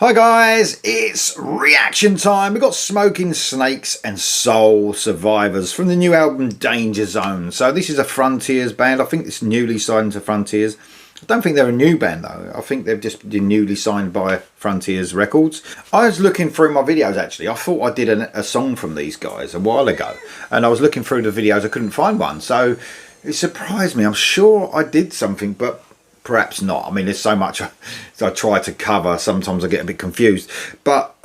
Hi guys, it's reaction time. We've got Smoking Snakes and Soul Survivors from the new album Danger Zone. So this is a Frontiers band. I think it's newly signed to Frontiers. I don't think they're a new band though. I think they've just been newly signed by Frontiers Records. I was looking through my videos actually. I thought I did a song from these guys a while ago. And I was looking through the videos, I couldn't find one. So it surprised me. I'm sure I did something, but perhaps not. I mean, there's so much I try to cover, sometimes I get a bit confused. But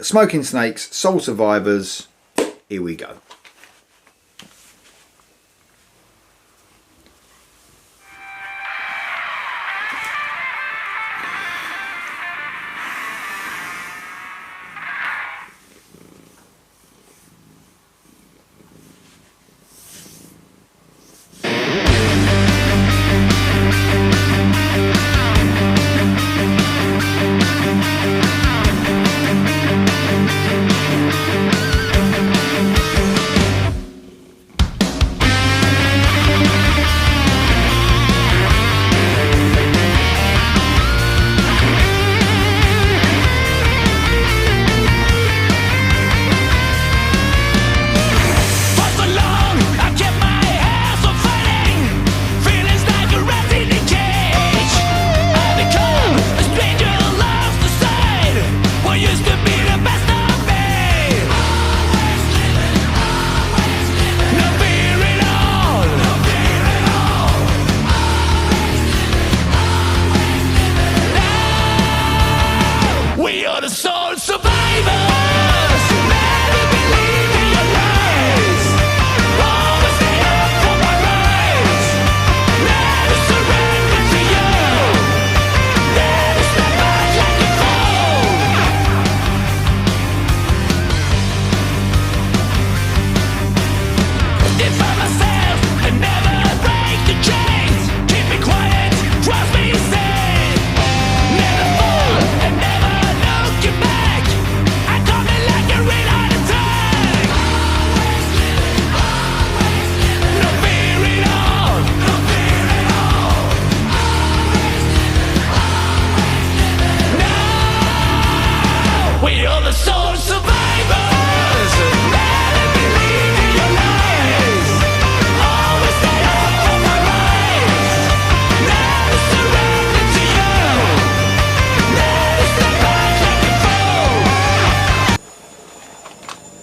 Smoking Snakes, Soul Survivors, here we go.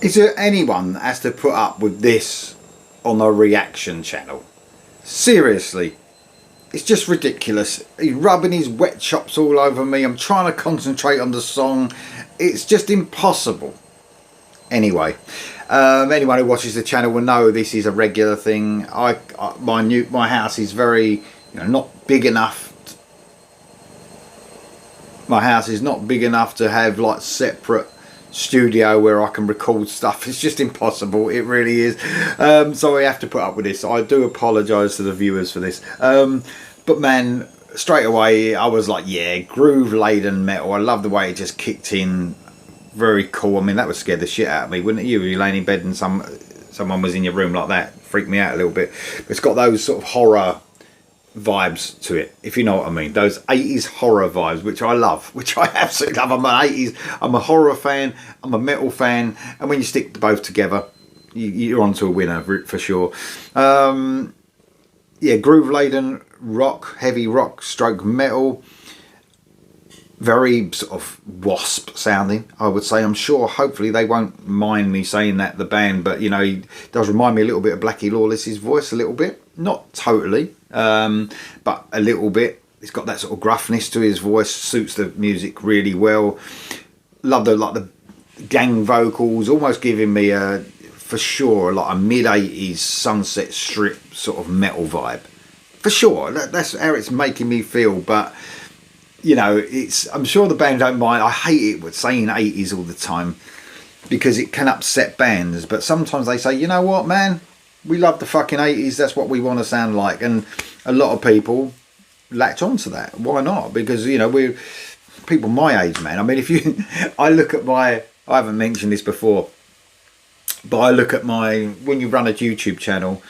Is there anyone that has to put up with this on a reaction channel? Seriously, it's just ridiculous. He's rubbing his wet chops all over me. I'm trying to concentrate on the song. It's just impossible. Anyway, anyone who watches the channel will know this is a regular thing. My house is very, not big enough. My house is not big enough to have like separate studio where I can record stuff. It's just impossible, it really is. So I have to put up with this. I do apologise to the viewers for this, but man, straight away I was like, yeah, groove laden metal. I love the way it just kicked in. Very cool. I mean, that would scare the shit out of me, wouldn't it? You laying in bed and someone was in your room like that, freaked me out a little bit. But it's got those sort of horror vibes to it, if you know what I mean. Those 80s horror vibes, which I love, which I absolutely love. I'm an 80s, I'm a horror fan, I'm a metal fan, and when you stick both together, you're onto a winner for sure. Yeah, groove laden rock, heavy rock stroke metal, very sort of Wasp sounding, I would say. I'm sure hopefully they won't mind me saying that, the band, but he does remind me a little bit of Blackie Lawless's voice, a little bit, not totally, but a little bit. He's got that sort of gruffness to his voice, suits the music really well. Love the gang vocals, almost giving me for sure like a mid-80s Sunset Strip sort of metal vibe, for sure. That's how it's making me feel. But I'm sure the band don't mind. I hate it with saying 80s all the time because it can upset bands, but sometimes they say, you know what, man, we love the fucking 80s, that's what we want to sound like. And a lot of people latch onto that. Why not? Because we're people my age, man. I mean, if you I haven't mentioned this before, but I look at when you run a YouTube channel,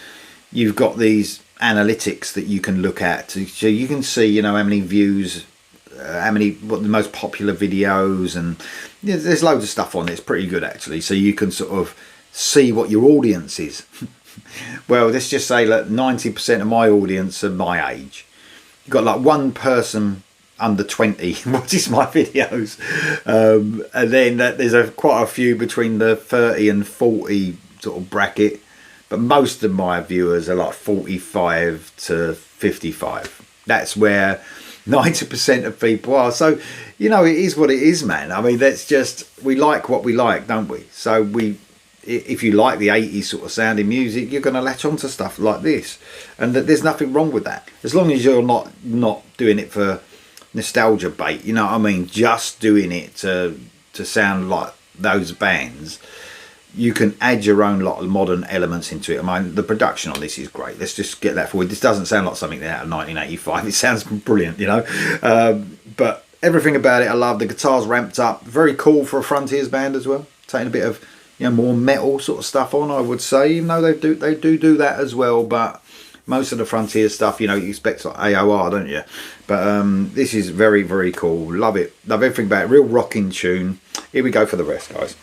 you've got these analytics that you can look at, so you can see how many views what the most popular videos, and yeah, there's loads of stuff on it. It's pretty good actually, so you can sort of see what your audience is. Well, let's just say that 90% of my audience are my age. You've got like one person under 20 watches my videos, and then there's quite a few between the 30 and 40 sort of bracket, but most of my viewers are like 45 to 55. That's where 90% of people are. So, you know, it is what it is, man. I mean, that's just, we like what we like, don't we? So if you like the 80s sort of sounding music, you're going to latch on to stuff like this, and there's nothing wrong with that, as long as you're not doing it for nostalgia bait, you know what I mean, just doing it to sound like those bands. You can add your own lot of modern elements into it. I mean, the production on this is great. Let's just get that forward. This doesn't sound like something out of 1985. It sounds brilliant, you know. But everything about it, I love. The guitar's ramped up, very cool for a Frontiers band as well. Taking a bit of, you know, more metal sort of stuff on, I would say, even though they do that as well. But most of the Frontiers stuff, you know, you expect like AOR, don't you? But this is very, very cool. Love it. Love everything about it. Real rocking tune. Here we go for the rest, guys.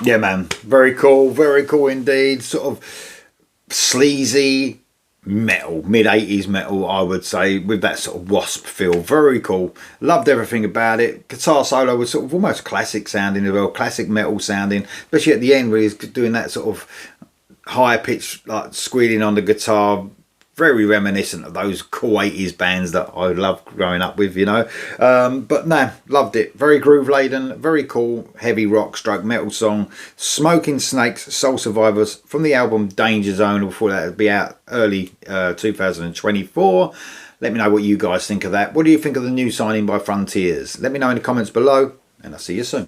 Yeah, man, very cool indeed. Sort of sleazy metal, mid-80s metal, I would say, with that sort of Wasp feel. Very cool. Loved everything about it. Guitar solo was sort of almost classic sounding as well, classic metal sounding, especially at the end where he's doing that sort of higher pitch, like squealing on the guitar. Very reminiscent of those cool 80s bands that I loved growing up with, you know. But no, loved it. Very groove laden, very cool, heavy rock stroke metal song. Smoking Snakes, Soul Survivors, from the album Danger Zone. Before that, it'll be out early 2024. Let me know what you guys think of that. What do you think of the new signing by Frontiers? Let me know in the comments below, and I'll see you soon.